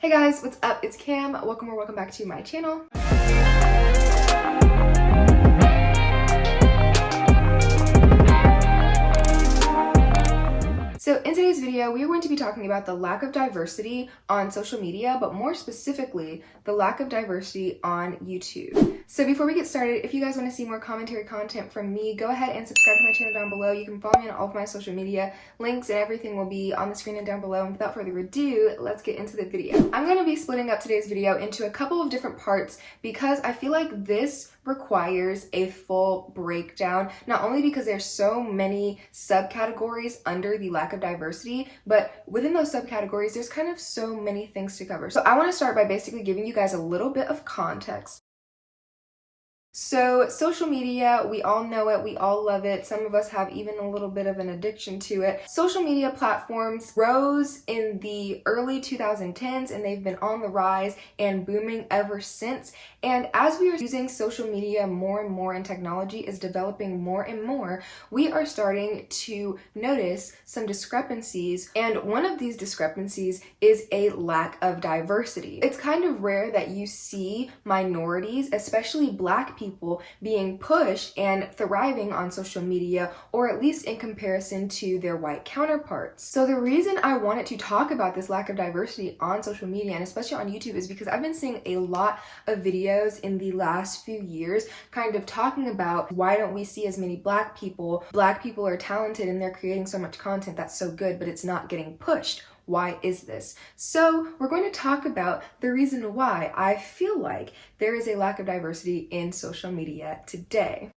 Hey guys, what's up? It's Cam. Welcome or welcome back to my channel. So in today's video, we are going to be talking about the lack of diversity on social media, but more specifically, the lack of diversity on YouTube. So before we get started, if you guys want to see more commentary content from me, go ahead and subscribe to my channel down below. You can follow me on all of my social media. Links and everything will be on the screen and down below. And without further ado, let's get into the video. I'm going to be splitting up today's video into a couple of different parts because I feel like this requires a full breakdown, not only because there's so many subcategories under the lack of diversity, but within those subcategories, there's kind of so many things to cover. So I want to start by basically giving you guys a little bit of context. So social media, we all know it, we all love it. Some of us have even a little bit of an addiction to it. Social media platforms rose in the early 2010s and they've been on the rise and booming ever since. And as we are using social media more and more and technology is developing more and more, we are starting to notice some discrepancies. And one of these discrepancies is a lack of diversity. It's kind of rare that you see minorities, especially Black people, being pushed and thriving on social media, or at least in comparison to their white counterparts. So the reason I wanted to talk about this lack of diversity on social media, and especially on YouTube, is because I've been seeing a lot of videos in the last few years kind of talking about why don't we see as many Black people. Black people are talented and they're creating so much content that's so good, but it's not getting pushed. Why is this? So we're going to talk about the reason why I feel like there is a lack of diversity in social media today.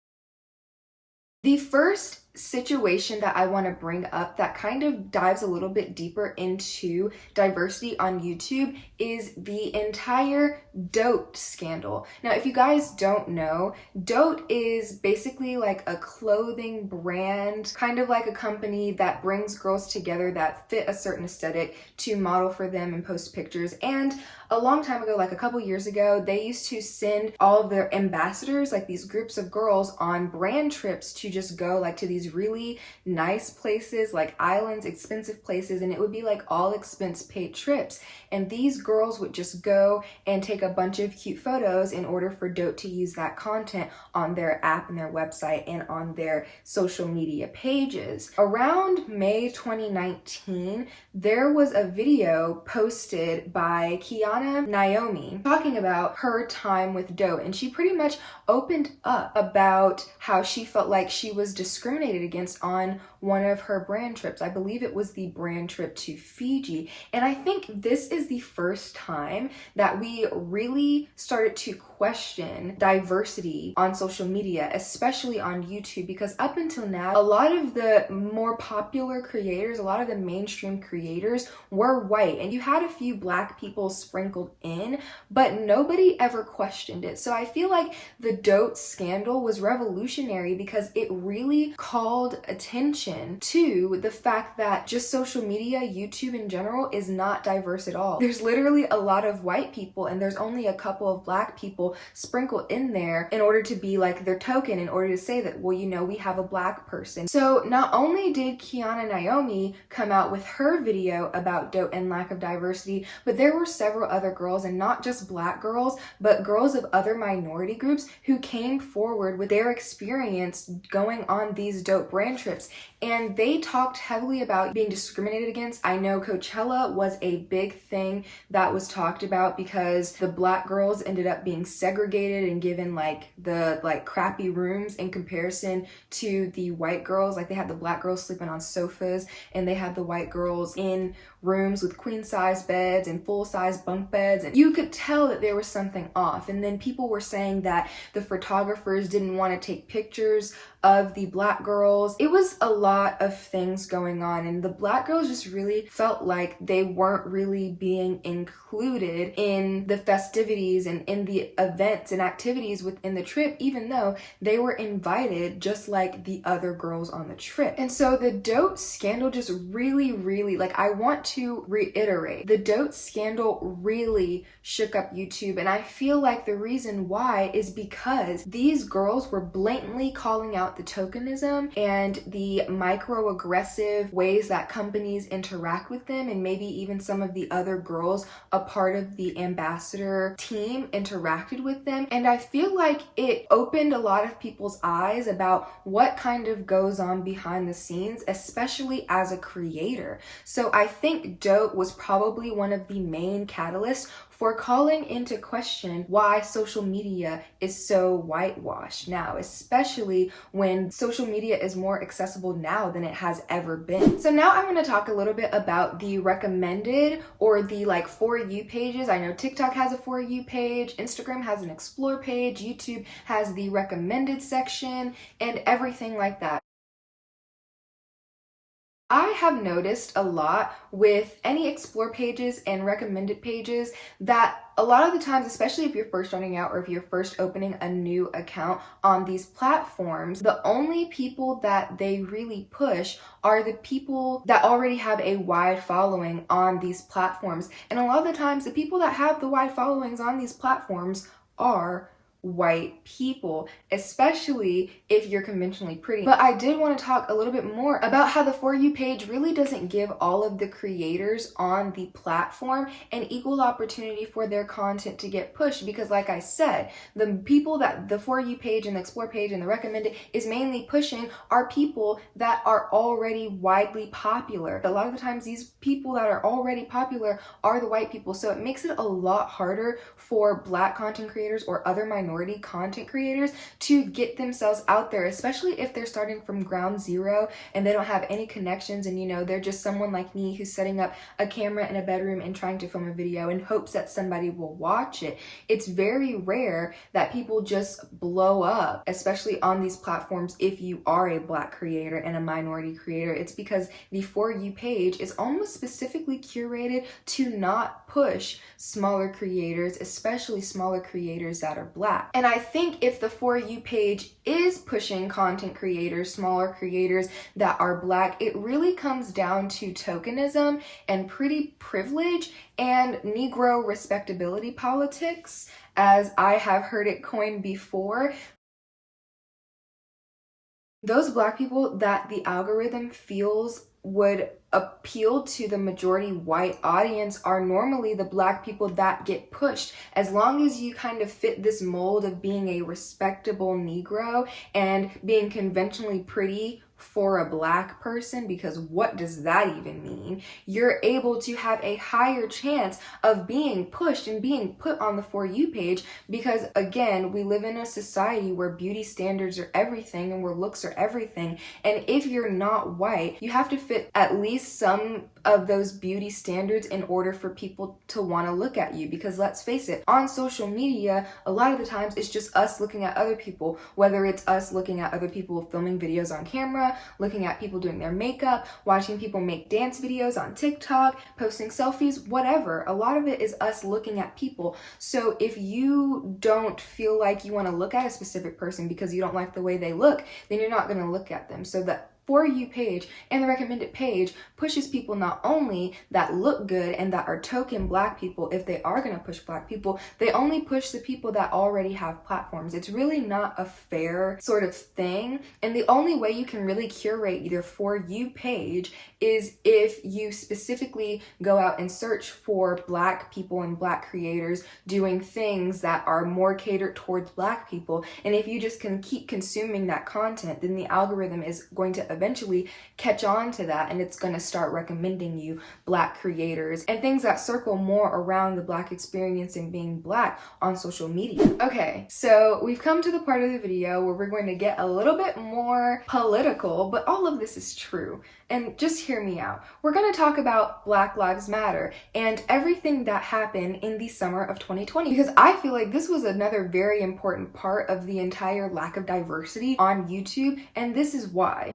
The first situation that I want to bring up that kind of dives a little bit deeper into diversity on YouTube is the entire Dote scandal. Now, if you guys don't know, Dote is basically like a clothing brand, kind of like a company that brings girls together that fit a certain aesthetic to model for them and post pictures. And a long time ago, like a couple years ago, they used to send all of their ambassadors, like these groups of girls, on brand trips to just go like to these really nice places, like islands, expensive places, and it would be like all expense paid trips. And these girls would just go and take a bunch of cute photos in order for Dote to use that content on their app and their website and on their social media pages. Around May 2019, there was a video posted by Naomi talking about her time with Dote, and she pretty much opened up about how she felt like she was discriminated against on one of her brand trips. I believe it was the brand trip to Fiji. And I think this is the first time that we really started to question diversity on social media, especially on YouTube, because up until now, a lot of the more popular creators, a lot of the mainstream creators were white, and you had a few Black people sprinkled in, but nobody ever questioned it. So I feel like the Dote scandal was revolutionary because it really called attention to the fact that just social media, YouTube in general, is not diverse at all. There's literally a lot of white people and there's only a couple of Black people sprinkled in there in order to be like their token, in order to say that, well, you know, we have a Black person. So not only did Naomi come out with her video about Dote and lack of diversity, but there were several other girls, and not just Black girls, but girls of other minority groups who came forward with their experience going on these Dote brand trips. And they talked heavily about being discriminated against. I know Coachella was a big thing that was talked about because the Black girls ended up being segregated and given like the crappy rooms in comparison to the white girls. Like they had the Black girls sleeping on sofas and they had the white girls in rooms with queen size beds and full size bunk beds, and you could tell that there was something off. And then people were saying that the photographers didn't want to take pictures of the Black girls. It was a lot of things going on, and the Black girls just really felt like they weren't really being included in the festivities and in the events and activities within the trip, even though they were invited just like the other girls on the trip. And so the Dote scandal just really, like, I want to reiterate, the Dote scandal really shook up YouTube, and I feel like the reason why is because these girls were blatantly calling out the tokenism and the microaggressive ways that companies interact with them, and maybe even some of the other girls a part of the ambassador team interacted with them. And I feel like it opened a lot of people's eyes about what kind of goes on behind the scenes, especially as a creator. So I think Dote was probably one of the main catalysts for calling into question why social media is so whitewashed now, especially when social media is more accessible now than it has ever been. So now I'm going to talk a little bit about the recommended or the For You pages. I know TikTok has a For You page, Instagram has an Explore page, YouTube has the recommended section, and everything like that. I have noticed a lot with any Explore pages and recommended pages that a lot of the times, especially if you're first starting out or if you're first opening a new account on these platforms, the only people that they really push are the people that already have a wide following on these platforms. And a lot of the times, the people that have the wide followings on these platforms are white people, especially if you're conventionally pretty. But I did want to talk a little bit more about how the For You page really doesn't give all of the creators on the platform an equal opportunity for their content to get pushed, because like I said, the people that the For You page and the Explore page and the recommended is mainly pushing are people that are already widely popular. A lot of the times these people that are already popular are the white people, so it makes it a lot harder for Black content creators or other minority content creators to get themselves out there, especially if they're starting from ground zero and they don't have any connections, and they're just someone like me who's setting up a camera in a bedroom and trying to film a video in hopes that somebody will watch it. It's very rare that people just blow up, especially on these platforms. If you are a Black creator and a minority creator, it's because the For You page is almost specifically curated to not push smaller creators, especially smaller creators that are Black. And I think if the For You page is pushing content creators, smaller creators that are Black, it really comes down to tokenism and pretty privilege and NEGRO respectability politics, as I have heard it coined before. Those Black people that the algorithm feels would appeal to the majority white audience are normally the Black people that get pushed. As long as you kind of fit this mold of being a respectable Negro and being conventionally pretty for a Black person, because what does that even mean? You're able to have a higher chance of being pushed and being put on the For You page, because again, we live in a society where beauty standards are everything and where looks are everything. And if you're not white, you have to fit at least some of those beauty standards in order for people to want to look at you. Because let's face it, on social media, a lot of the times it's just us looking at other people, whether it's us looking at other people filming videos on camera, looking at people doing their makeup, watching people make dance videos on TikTok, posting selfies, whatever. A lot of it is us looking at people. So if you don't feel like you want to look at a specific person because you don't like the way they look, then you're not going to look at them. So the For You page and the recommended page pushes people not only that look good and that are token Black people. If they are going to push Black people, they only push the people that already have platforms. It's really not a fair sort of thing. And the only way you can really curate your For You page is if you specifically go out and search for Black people and Black creators doing things that are more catered towards Black people. And if you just can keep consuming that content, then the algorithm is going to eventually catch on to that, and it's going to start recommending you Black creators and things that circle more around the Black experience and being Black on social media. Okay, so we've come to the part of the video where we're going to get a little bit more political, but all of this is true. And just hear me out. We're going to talk about Black Lives Matter and everything that happened in the summer of 2020, because I feel like this was another very important part of the entire lack of diversity on YouTube, and this is why.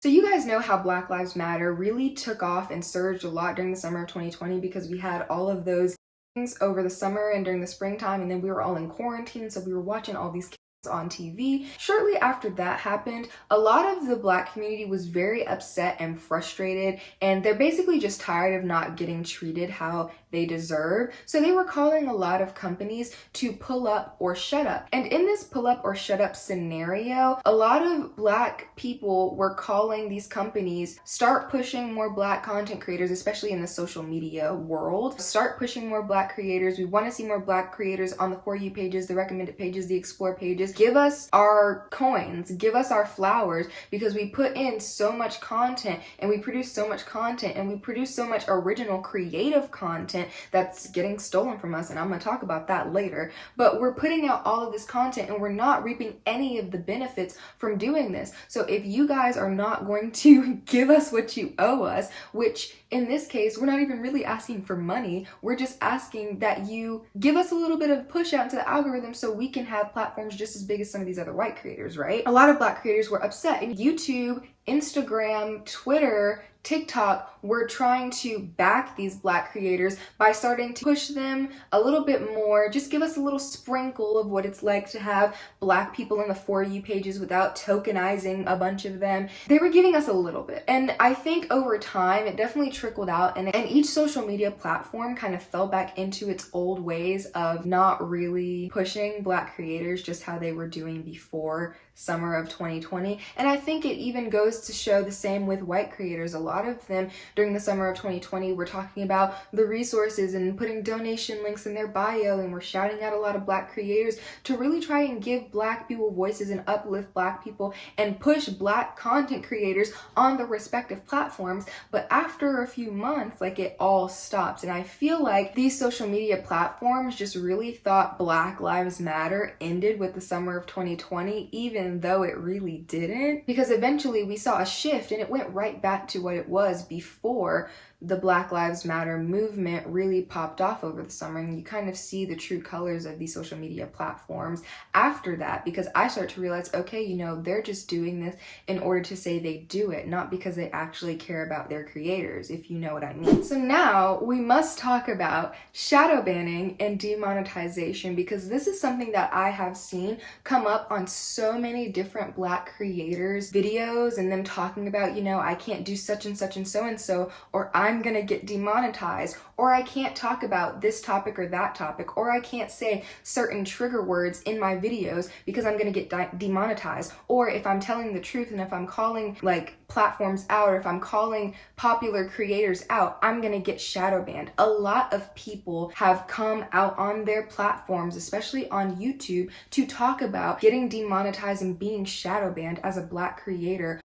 So you guys know how Black Lives Matter really took off and surged a lot during the summer of 2020, because we had all of those things over the summer and during the springtime, and then we were all in quarantine, so we were watching all these on TV. Shortly after that happened, a lot of the Black community was very upset and frustrated, and they're basically just tired of not getting treated how they deserve. So they were calling a lot of companies to pull up or shut up. And in this pull up or shut up scenario, a lot of Black people were calling these companies, start pushing more Black content creators, especially in the social media world. Start pushing more Black creators. We want to see more Black creators on the For You pages, the recommended pages, the explore pages. Give us our coins, give us our flowers, because we put in so much content and we produce so much content and we produce so much original creative content that's getting stolen from us, and I'm going to talk about that later. But we're putting out all of this content and we're not reaping any of the benefits from doing this. So if you guys are not going to give us what you owe us, which in this case, we're not even really asking for money. We're just asking that you give us a little bit of push out into the algorithm so we can have platforms just as big as some of these other white creators, right? A lot of Black creators were upset, and YouTube, Instagram, Twitter, TikTok were trying to back these Black creators by starting to push them a little bit more. Just give us a little sprinkle of what it's like to have Black people in the For You pages without tokenizing a bunch of them. They were giving us a little bit. And I think over time, it definitely trickled out, and each social media platform kind of fell back into its old ways of not really pushing Black creators just how they were doing before summer of 2020. And I think it even goes to show the same with white creators. A lot of them during the summer of 2020 were talking about the resources and putting donation links in their bio, and we're shouting out a lot of Black creators to really try and give Black people voices and uplift Black people and push Black content creators on the respective platforms. But after a few months, like, it all stopped. And I feel like these social media platforms just really thought Black Lives Matter ended with the summer of 2020, even though it really didn't, because eventually we saw a shift and it went right back to what it was before the Black Lives Matter movement really popped off over the summer. And you kind of see the true colors of these social media platforms after that, because I start to realize, okay, you know, they're just doing this in order to say they do it, not because they actually care about their creators, if you know what I mean. So now we must talk about shadow banning and demonetization, because this is something that I have seen come up on so many different Black creators' videos, and them talking about, you know, I can't do such and such and so, or I'm gonna get demonetized, or I can't talk about this topic or that topic, or I can't say certain trigger words in my videos because I'm gonna get demonetized. Or if I'm telling the truth and if I'm calling like platforms out, or if I'm calling popular creators out, I'm gonna get shadow banned. A lot of people have come out on their platforms, especially on YouTube, to talk about getting demonetized and being shadow banned as a Black creator.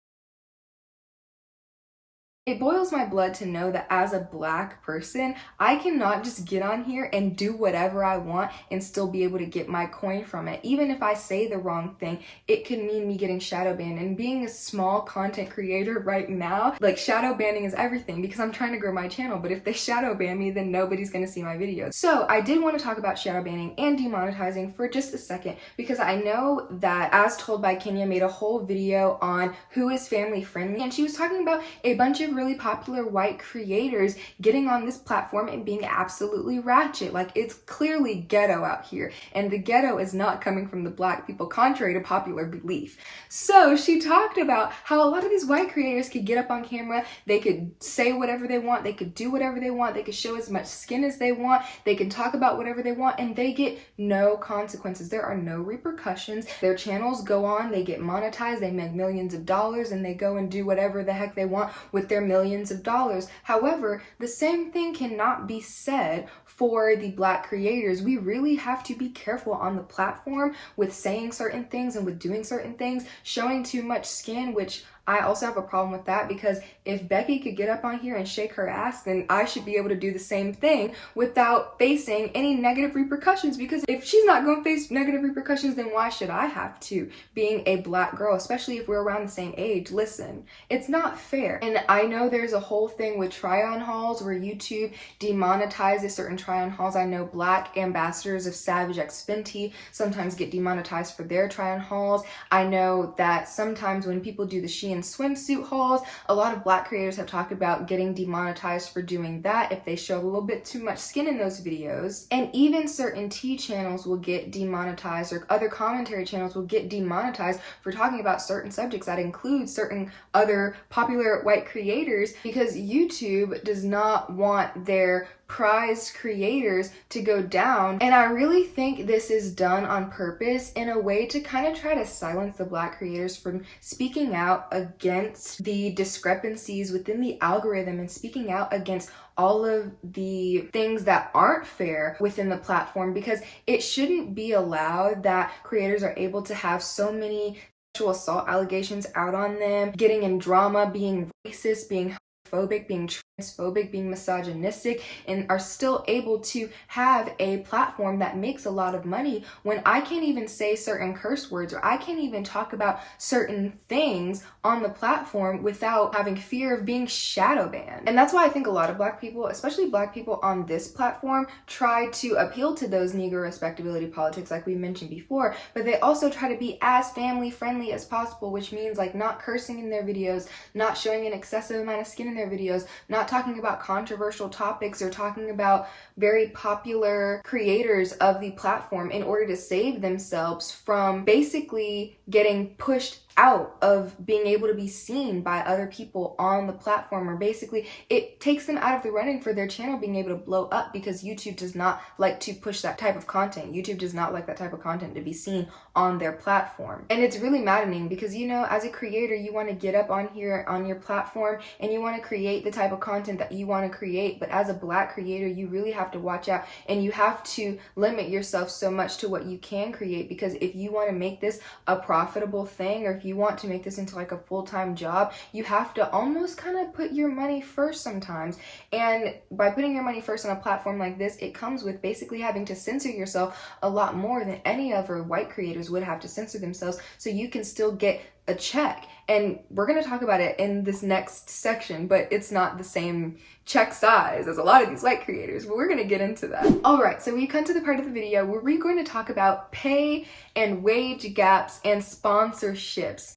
It boils my blood to know that as a Black person, I cannot just get on here and do whatever I want and still be able to get my coin from it. Even if I say the wrong thing, it could mean me getting shadow banned. And being a small content creator right now, like, shadow banning is everything, because I'm trying to grow my channel. But if they shadow ban me, then nobody's gonna see my videos. So I did want to talk about shadow banning and demonetizing for just a second, because I know that As Told by Kenya made a whole video on who is family friendly, and she was talking about a bunch of really popular white creators getting on this platform and being absolutely ratchet. Like, it's clearly ghetto out here, and the ghetto is not coming from the Black people, contrary to popular belief. So she talked about how a lot of these white creators could get up on camera, they could say whatever they want, they could do whatever they want, they could show as much skin as they want, they can talk about whatever they want, and they get no consequences. There are no repercussions. Their channels go on, they get monetized, they make millions of dollars, and they go and do whatever the heck they want with their millions of dollars. However, the same thing cannot be said for the Black creators. We really have to be careful on the platform with saying certain things and with doing certain things, showing too much skin, which I also have a problem with that, because if Becky could get up on here and shake her ass, then I should be able to do the same thing without facing any negative repercussions. Because if she's not going to face negative repercussions, then why should I have to, being a Black girl, especially if we're around the same age? Listen, it's not fair. And I know there's a whole thing with try-on hauls where YouTube demonetizes certain try-on hauls. I know Black ambassadors of Savage X Fenty sometimes get demonetized for their try-on hauls. I know that sometimes when people do the Shein in swimsuit hauls. A lot of black creators have talked about getting demonetized for doing that if they show a little bit too much skin in those videos. And even certain tea channels will get demonetized, or other commentary channels will get demonetized for talking about certain subjects that include certain other popular white creators, because YouTube does not want their prized creators to go down. And I really think this is done on purpose in a way to kind of try to silence the black creators from speaking out against the discrepancies within the algorithm and speaking out against all of the things that aren't fair within the platform, because it shouldn't be allowed that creators are able to have so many sexual assault allegations out on them, getting in drama, being racist, being homophobic, being transphobic, being misogynistic, and are still able to have a platform that makes a lot of money when I can't even say certain curse words, or I can't even talk about certain things on the platform without having fear of being shadow banned. And that's why I think a lot of black people, especially black people on this platform, try to appeal to those Negro respectability politics like we mentioned before, but they also try to be as family friendly as possible, which means like not cursing in their videos, not showing an excessive amount of skin in their videos, not talking about controversial topics or talking about very popular creators of the platform in order to save themselves from basically getting pushed out of being able to be seen by other people on the platform, or basically it takes them out of the running for their channel being able to blow up, because YouTube does not like to push that type of content. YouTube does not like that type of content to be seen on their platform. And it's really maddening because, you know, as a creator, you want to get up on here on your platform and you want to create the type of content that you want to create, but as a black creator, you really have to watch out and you have to limit yourself so much to what you can create, because if you want to make this a profitable thing, or if you want to make this into like a full-time job, you have to almost kind of put your money first sometimes. And by putting your money first on a platform like this, it comes with basically having to censor yourself a lot more than any other white creators would have to censor themselves, so you can still get a check. And we're going to talk about it in this next section, but it's not the same check size as a lot of these white creators, but we're going to get into that. All right, so we come to the part of the video where we're going to talk about pay and wage gaps and sponsorships.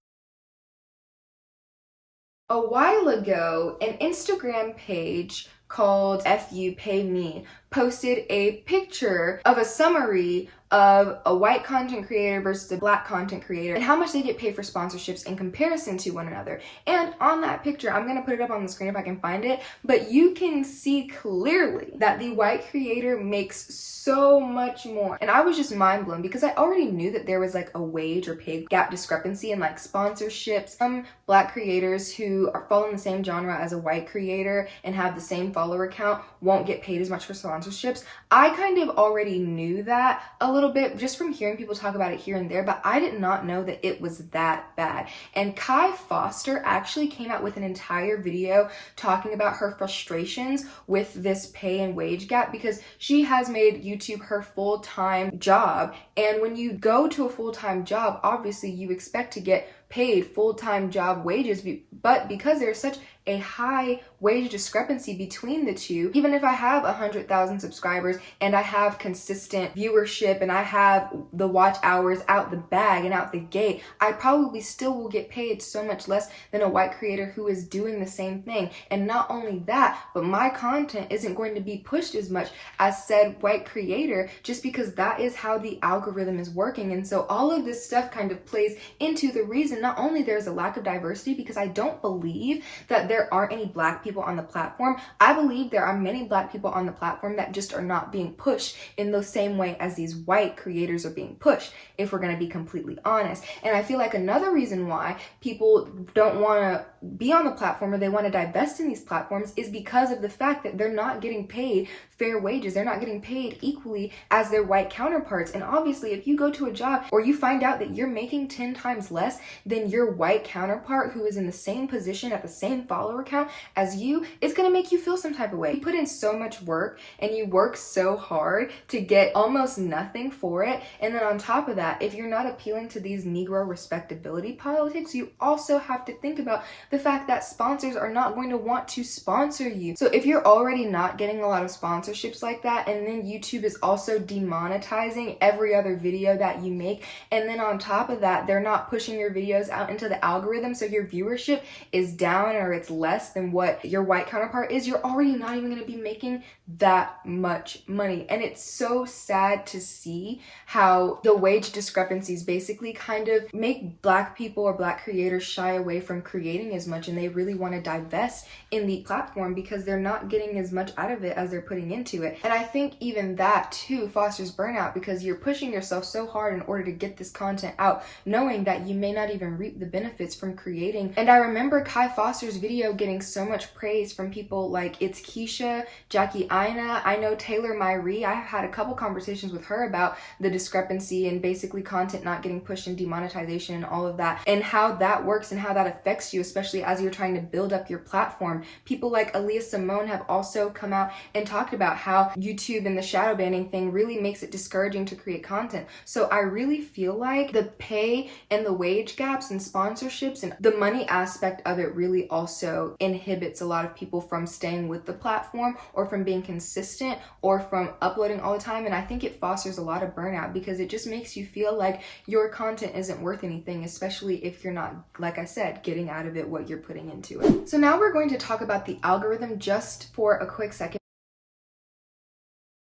A while ago, an Instagram page called FU Pay Me posted a picture of a summary of a white content creator versus a black content creator and how much they get paid for sponsorships in comparison to one another. And on that picture, I'm gonna put it up on the screen if I can find it, but you can see clearly that the white creator makes so much more. And I was just mind blown because I already knew that there was like a wage or pay gap discrepancy in like sponsorships. Some black creators who are following the same genre as a white creator and have the same follower count won't get paid as much for sponsorships. I kind of already knew that a little bit just from hearing people talk about it here and there, but I did not know that it was that bad. And Kai Foster actually came out with an entire video talking about her frustrations with this pay and wage gap, because she has made YouTube her full-time job. And when you go to a full-time job, obviously you expect to get paid full-time job wages, but because there's such a high wage discrepancy between the two, even if I have 100,000 subscribers and I have consistent viewership and I have the watch hours out the bag and out the gate, I probably still will get paid so much less than a white creator who is doing the same thing. And not only that, but my content isn't going to be pushed as much as said white creator, just because that is how the algorithm is working. And so all of this stuff kind of plays into the reason not only there's a lack of diversity, because I don't believe that there aren't any black people on the platform. I believe there are many black people on the platform that just are not being pushed in the same way as these white creators are being pushed, if we're going to be completely honest. And I feel like another reason why people don't want to be on the platform, or they want to divest in these platforms, is because of the fact that they're not getting paid fair wages. They're not getting paid equally as their white counterparts. And obviously, if you go to a job or you find out that you're making 10 times less than your white counterpart who is in the same position at the same follower follower count as you, it's gonna make you feel some type of way. You put in so much work and you work so hard to get almost nothing for it. And then on top of that, if you're not appealing to these Negro respectability politics, you also have to think about the fact that sponsors are not going to want to sponsor you. So if you're already not getting a lot of sponsorships like that, and then YouTube is also demonetizing every other video that you make, and then on top of that, they're not pushing your videos out into the algorithm, so your viewership is down or it's less than what your white counterpart is, you're already not even going to be making that much money. And it's so sad to see how the wage discrepancies basically kind of make Black people or Black creators shy away from creating as much, and they really want to divest in the platform because they're not getting as much out of it as they're putting into it. And I think even that too fosters burnout, because you're pushing yourself so hard in order to get this content out, knowing that you may not even reap the benefits from creating. And I remember Kai Foster's video getting so much praise from people like It's Keisha, Jackie Aina, I know Taylor Myrie. I've had a couple conversations with her about the discrepancy and basically content not getting pushed in demonetization and all of that, and how that works and how that affects you, especially as you're trying to build up your platform. People like Aaliyah Simone have also come out and talked about how YouTube and the shadow banning thing really makes it discouraging to create content. So I really feel like the pay and the wage gaps and sponsorships and the money aspect of it really also inhibits a lot of people from staying with the platform or from being consistent or from uploading all the time. And I think it fosters a lot of burnout because it just makes you feel like your content isn't worth anything, especially if you're not, like I said, getting out of it what you're putting into it. So now we're going to talk about the algorithm just for a quick second,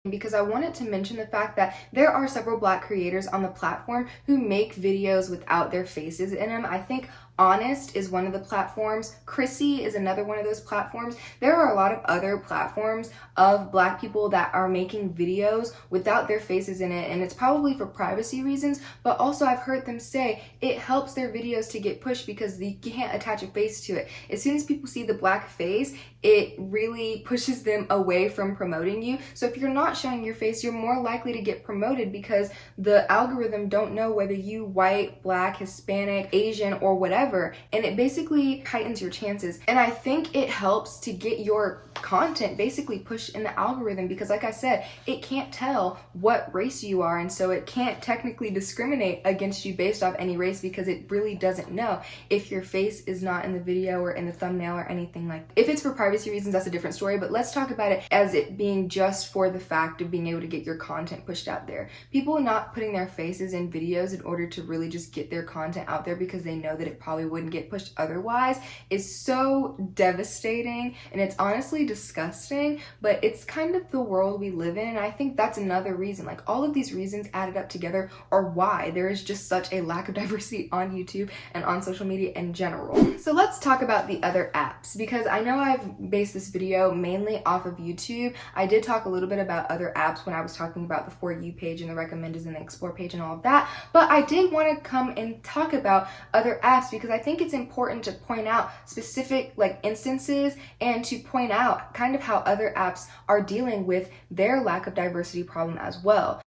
because I wanted to mention the fact that there are several Black creators on the platform who make videos without their faces in them. I think Honest is one of the platforms. Chrissy is another one of those platforms. There are a lot of other platforms of Black people that are making videos without their faces in it, and it's probably for privacy reasons, but also I've heard them say it helps their videos to get pushed because you can't attach a face to it. As soon as people see the Black face, it really pushes them away from promoting you. So if you're not showing your face, you're more likely to get promoted because the algorithm don't know whether you white, Black, Hispanic, Asian, or whatever. And it basically heightens your chances. And I think it helps to get your content basically pushed in the algorithm because, like I said, it can't tell what race you are, and so it can't technically discriminate against you based off any race because it really doesn't know if your face is not in the video or in the thumbnail or anything like that. If it's for privacy reasons, that's a different story, but let's talk about it as it being just for the fact of being able to get your content pushed out there. People not putting their faces in videos in order to really just get their content out there because they know that it probably wouldn't get pushed otherwise is so devastating, and it's honestly disgusting, but it's kind of the world we live in. And I think that's another reason, like all of these reasons added up together are why there is just such a lack of diversity on YouTube and on social media in general. So let's talk about the other apps, because I know I've based this video mainly off of YouTube. I did talk a little bit about other apps when I was talking about the For You page and the recommended and the explore page and all of that, but I did want to come and talk about other apps because I think it's important to point out specific instances and to point out kind of how other apps are dealing with their lack of diversity problem as well.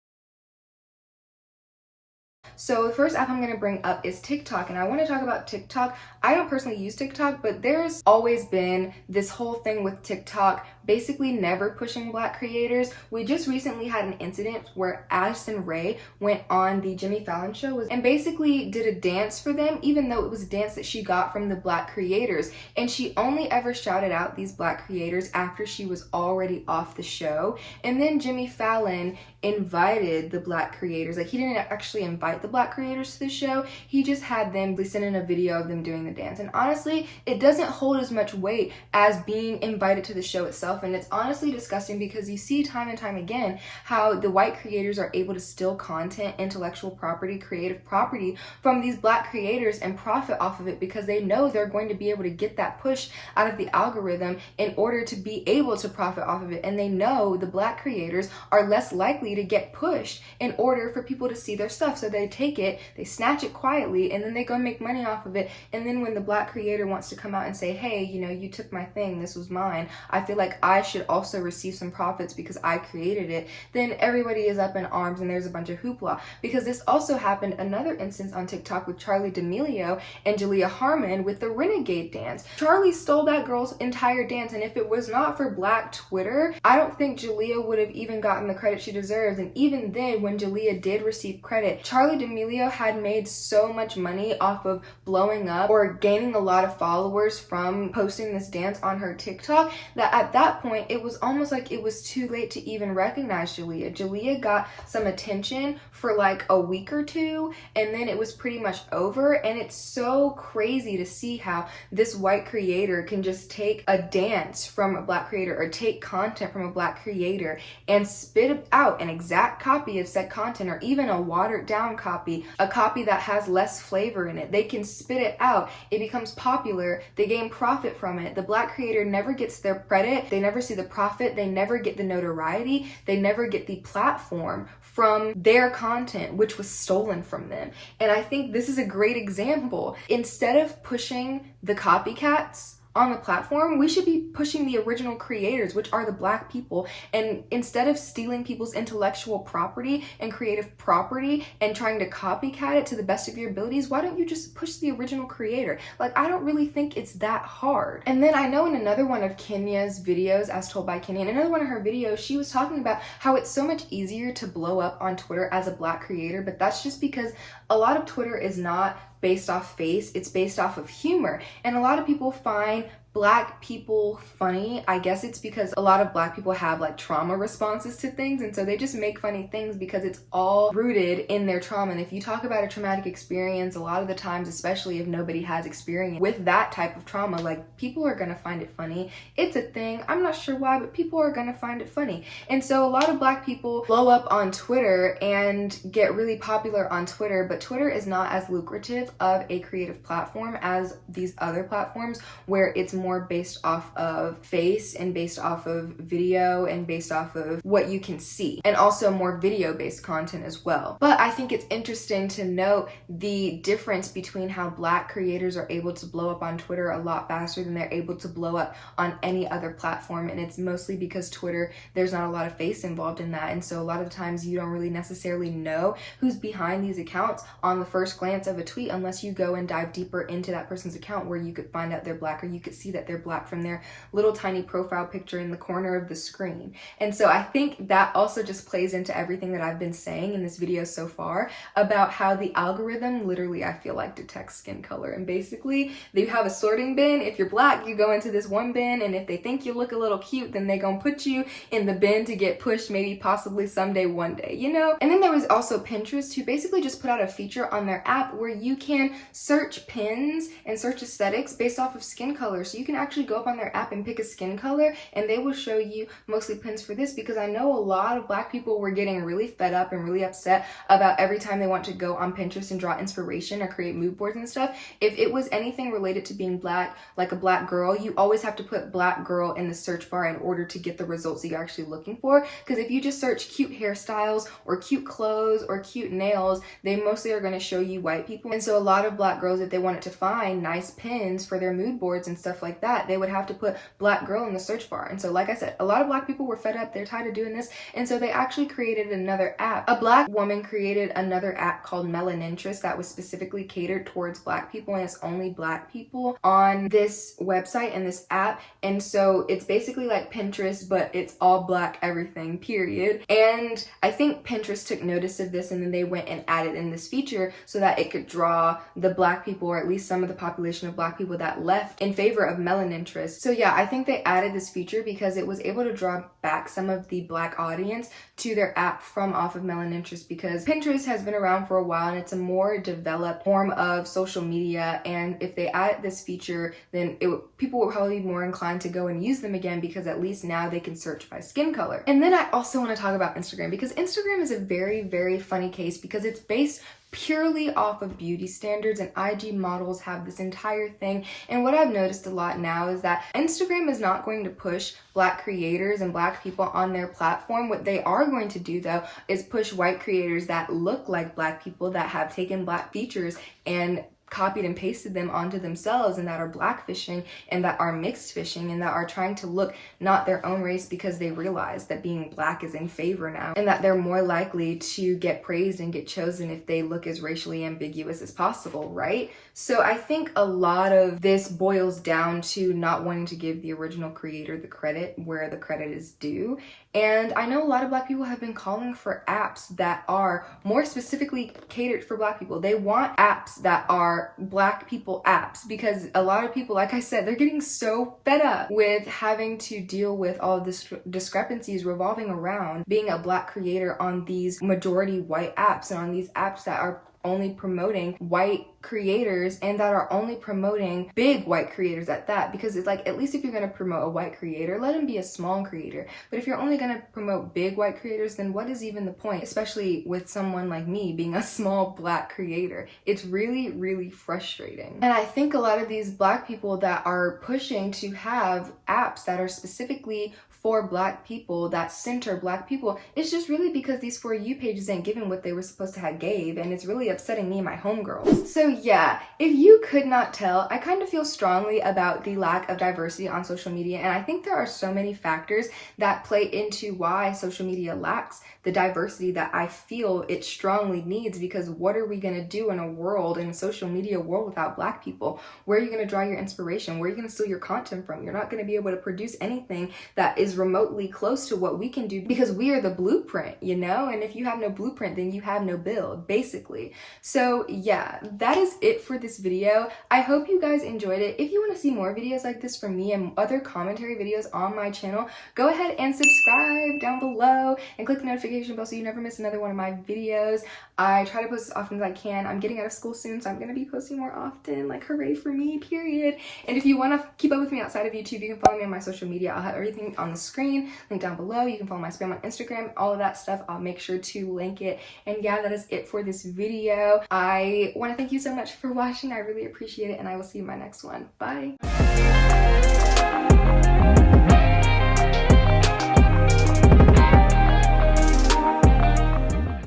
So the first app I'm going to bring up is TikTok, and I want to talk about TikTok. I don't personally use TikTok, but there's always been this whole thing with TikTok basically never pushing Black creators. We just recently had an incident where Addison Rae went on the Jimmy Fallon show and basically did a dance for them, even though it was a dance that she got from the Black creators, and she only ever shouted out these Black creators after she was already off the show. And then Jimmy Fallon invited the Black creators. Like, he didn't actually invite the Black creators to the show, he just had them send in a video of them doing the dance. And honestly, it doesn't hold as much weight as being invited to the show itself. And it's honestly disgusting because you see time and time again how the white creators are able to steal content, intellectual property, creative property from these Black creators and profit off of it because they know they're going to be able to get that push out of the algorithm in order to be able to profit off of it. And they know the Black creators are less likely to get pushed in order for people to see their stuff. So they take it, they snatch it quietly, and then they go make money off of it. And then when the Black creator wants to come out and say, hey, you know, you took my thing, this was mine, I feel like I should also receive some profits because I created it, then everybody is up in arms and there's a bunch of hoopla. Because this also happened another instance on TikTok with Charli D'Amelio and Jalea Harmon with the Renegade dance. Charli stole that girl's entire dance, and if it was not for Black Twitter, I don't think Jalea would have even gotten the credit she deserves. And even then, when Jalea did receive credit, Charli D'Amelio had made so much money off of blowing up or gaining a lot of followers from posting this dance on her TikTok that at that point it was almost like it was too late to even recognize Jalea. Jalea got some attention for like a week or two, and then it was pretty much over. And it's so crazy to see how this white creator can just take a dance from a Black creator or take content from a Black creator and spit out an exact copy of said content, or even a watered down copy, a copy that has less flavor in it. They can spit it out, it becomes popular, they gain profit from it. The Black creator never gets their credit, they never see the profit, they never get the notoriety, they never get the platform from their content, which was stolen from them. And I think this is a great example. Instead of pushing the copycats on the platform, we should be pushing the original creators, which are the Black people. And instead of stealing people's intellectual property and creative property and trying to copycat it to the best of your abilities, why don't you just push the original creator? Like, I don't really think it's that hard. And then I know in another one of Kenya's videos, as told by Kenya, in another one of her videos, she was talking about how it's so much easier to blow up on Twitter as a Black creator, but that's just because a lot of Twitter is not based off face, it's based off of humor. And a lot of people find Black people funny. I guess it's because a lot of Black people have like trauma responses to things, and so they just make funny things because it's all rooted in their trauma. And if you talk about a traumatic experience, a lot of the times, especially if nobody has experience with that type of trauma, like, people are gonna find it funny. It's a thing. I'm not sure why, but people are gonna find it funny. And so a lot of Black people blow up on Twitter and get really popular on Twitter, but Twitter is not as lucrative of a creative platform as these other platforms, where it's more based off of face and based off of video and based off of what you can see, and also more video based content as well. But I think it's interesting to note the difference between how Black creators are able to blow up on Twitter a lot faster than they're able to blow up on any other platform. And it's mostly because Twitter, there's not a lot of face involved in that, and so a lot of times you don't really necessarily know who's behind these accounts on the first glance of a tweet unless you go and dive deeper into that person's account, where you could find out they're Black, or you could see that they're Black from their little tiny profile picture in the corner of the screen. And so I think that also just plays into everything that I've been saying in this video so far about how the algorithm literally, I feel like, detects skin color. And basically they have a sorting bin. If you're Black, you go into this one bin, and if they think you look a little cute, then they gonna put you in the bin to get pushed maybe possibly someday, one day, you know? And then there was also Pinterest, who basically just put out a feature on their app where you can search pins and search aesthetics based off of skin color. So you can actually go up on their app and pick a skin color, and they will show you mostly pins for this, because I know a lot of Black people were getting really fed up and really upset about every time they want to go on Pinterest and draw inspiration or create mood boards and stuff. If it was anything related to being Black, like a Black girl, you always have to put Black girl in the search bar in order to get the results that you're actually looking for. Because if you just search cute hairstyles or cute clothes or cute nails, they mostly are going to show you white people. And so a lot of Black girls, if they wanted to find nice pins for their mood boards and stuff like that, they would have to put Black girl in the search bar. And so, like I said, a lot of Black people were fed up, they're tired of doing this, and so they actually created another app. A Black woman created another app called Melaninterest that was specifically catered towards Black people, and it's only Black people on this website and this app. And so it's basically like Pinterest, but it's all Black everything, period. And I think Pinterest took notice of this, and then they went and added in this feature so that it could draw the Black people, or at least some of the population of Black people that left in favor of Melaninterest. So yeah, I think they added this feature because it was able to draw back some of the Black audience to their app from off of Melaninterest, because Pinterest has been around for a while and it's a more developed form of social media. And if they add this feature, then people will probably be more inclined to go and use them again, because at least now they can search by skin color. And then I also want to talk about Instagram, because Instagram is a very, very funny case, because it's based purely off of beauty standards, and IG models have this entire thing. And what I've noticed a lot now is that Instagram is not going to push Black creators and Black people on their platform. What they are going to do though is push white creators that look like Black people, that have taken Black features and copied and pasted them onto themselves, and that are blackfishing and that are mixed fishing and that are trying to look not their own race because they realize that being black is in favor now and that they're more likely to get praised and get chosen if they look as racially ambiguous as possible, right? So I think a lot of this boils down to not wanting to give the original creator the credit where the credit is due. And I know a lot of Black people have been calling for apps that are more specifically catered for Black people. They want apps that are Black people apps because a lot of people, like I said, they're getting so fed up with having to deal with all of this discrepancies revolving around being a Black creator on these majority white apps and on these apps that are only promoting white creators and that are only promoting big white creators at that, because it's like, at least if you're going to promote a white creator, let him be a small creator. But if you're only going to promote big white creators, then what is even the point? Especially with someone like me being a small Black creator. It's really, really frustrating. And I think a lot of these Black people that are pushing to have apps that are specifically for Black people, that center Black people, it's just really because these For You pages ain't giving what they were supposed to have gave, and it's really upsetting me and my homegirls. So yeah, if you could not tell, I kind of feel strongly about the lack of diversity on social media, and I think there are so many factors that play into why social media lacks the diversity that I feel it strongly needs, because what are we gonna do in a world, in a social media world, without Black people? Where are you gonna draw your inspiration? Where are you gonna steal your content from? You're not gonna be able to produce anything that is remotely close to what we can do, because we are the blueprint, you know? And if you have no blueprint, then you have no build, basically. So yeah, that is it for this video. I hope you guys enjoyed it. If you want to see more videos like this from me and other commentary videos on my channel, go ahead and subscribe down below and click the notification bell so you never miss another one of my videos. I try to post as often as I can. I'm getting out of school soon, so I'm going to be posting more often. Like, hooray for me, period. And if you want to keep up with me outside of YouTube, you can follow me on my social media. I'll have everything on the screen, link down below. You can follow my spam on Instagram, all of that stuff. I'll make sure to link it. And yeah, that is it for this video. I want to thank you so much for watching. I really appreciate it, and I will see you in my next one. Bye.